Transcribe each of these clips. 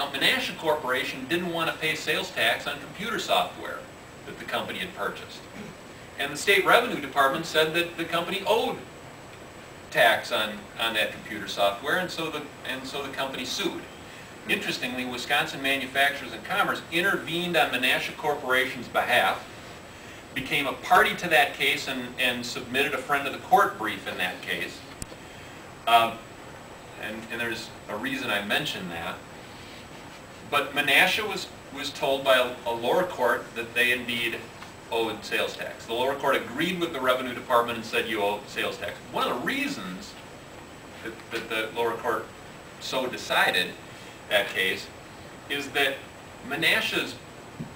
Now, Menasha Corporation didn't want to pay sales tax on computer software that the company had purchased. And the State Revenue Department said that the company owed tax on that computer software, and so the company sued. Interestingly, Wisconsin Manufacturers and Commerce intervened on Menasha Corporation's behalf, became a party to that case, and submitted a friend of the court brief in that case. And there's a reason I mention that. But Menasha was told by a lower court that they indeed owed sales tax. The lower court agreed with the Revenue Department and said you owe sales tax. One of the reasons that the lower court so decided that case is that Menasha's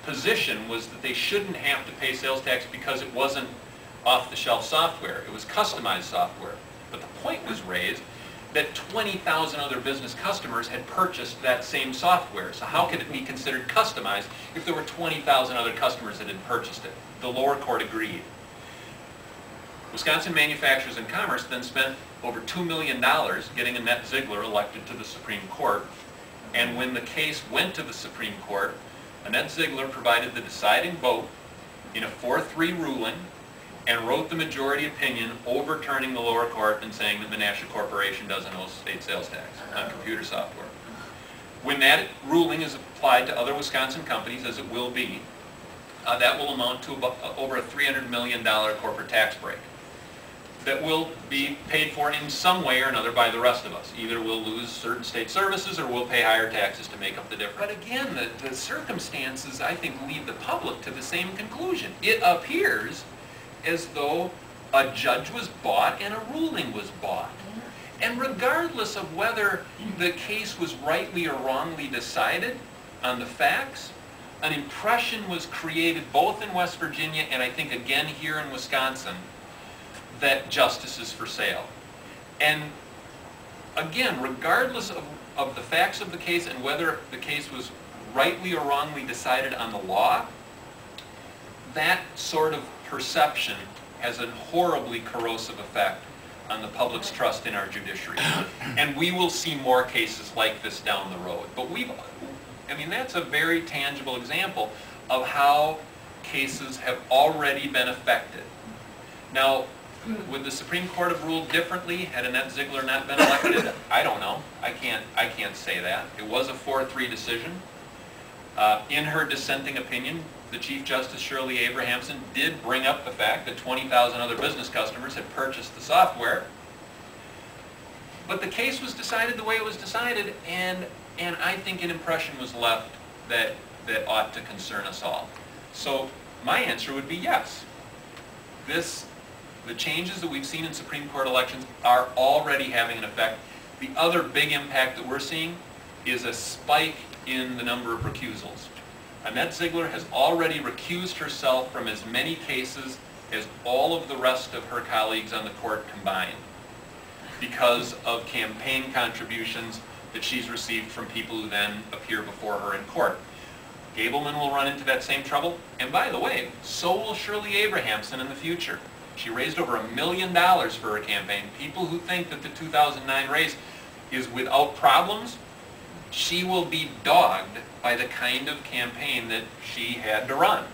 position was that they shouldn't have to pay sales tax because it wasn't off-the-shelf software. It was customized software. But the point was raised that 20,000 other business customers had purchased that same software. So how could it be considered customized if there were 20,000 other customers that had purchased it? The lower court agreed. Wisconsin Manufacturers and Commerce then spent over $2 million getting Annette Ziegler elected to the Supreme Court. And when the case went to the Supreme Court, Annette Ziegler provided the deciding vote in a 4-3 ruling and wrote the majority opinion overturning the lower court and saying that Menasha Corporation doesn't owe state sales tax on computer software. When that ruling is applied to other Wisconsin companies, as it will be, that will amount to about, over a $300 million corporate tax break that will be paid for in some way or another by the rest of us. Either we'll lose certain state services or we'll pay higher taxes to make up the difference. But again, the circumstances, I think, lead the public to the same conclusion. It appears as though a judge was bought and a ruling was bought. And regardless of whether the case was rightly or wrongly decided on the facts, an impression was created both in West Virginia and I think again here in Wisconsin that justice is for sale. And again, regardless of the facts of the case and whether the case was rightly or wrongly decided on the law, that sort of perception has a horribly corrosive effect on the public's trust in our judiciary. And we will see more cases like this down the road. But that's a very tangible example of how cases have already been affected. Now, would the Supreme Court have ruled differently had Annette Ziegler not been elected? I don't know. I can't say that. It was a 4-3 decision. In her dissenting opinion, the Chief Justice Shirley Abrahamson did bring up the fact that 20,000 other business customers had purchased the software. But the case was decided the way it was decided, and I think an impression was left that ought to concern us all. So my answer would be yes. The changes that we've seen in Supreme Court elections are already having an effect. The other big impact that we're seeing is a spike in the number of recusals. Annette Ziegler has already recused herself from as many cases as all of the rest of her colleagues on the court combined because of campaign contributions that she's received from people who then appear before her in court. Gableman will run into that same trouble, and by the way, so will Shirley Abrahamson in the future. She raised over $1 million for her campaign. People who think that the 2009 race is without problems, she will be dogged by the kind of campaign that she had to run.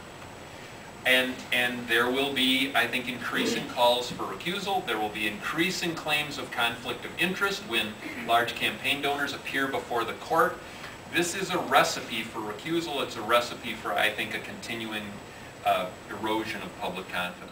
And there will be, I think, increasing calls for recusal. There will be increasing claims of conflict of interest when large campaign donors appear before the court. This is a recipe for recusal. It's a recipe for, I think, a continuing erosion of public confidence.